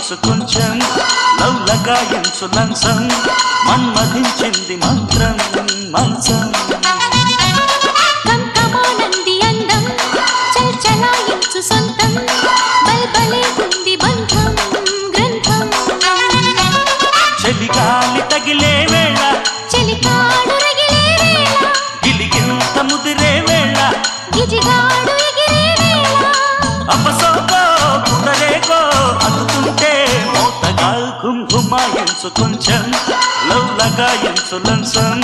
గుమాయించు కొంచెం లవ్ లగాయించు లంచం మన్మధించింది మంత్రం మంచం కంకమానంది అందం చల్చలాయించు సొంతం బల్బలే ఉంది బంధం గ్రంథం చలిగాలి తగిలే వేళ చెలికాడు రగిలే వేళ గిలిగింత ముదిరే వేళ గిజిగాడు ఎగిరే వేళ అపసోకో కుదరేకో అందుకుంటే మోతగా గుమాయించు కొంచెం లవ్ లగాయించు లంచం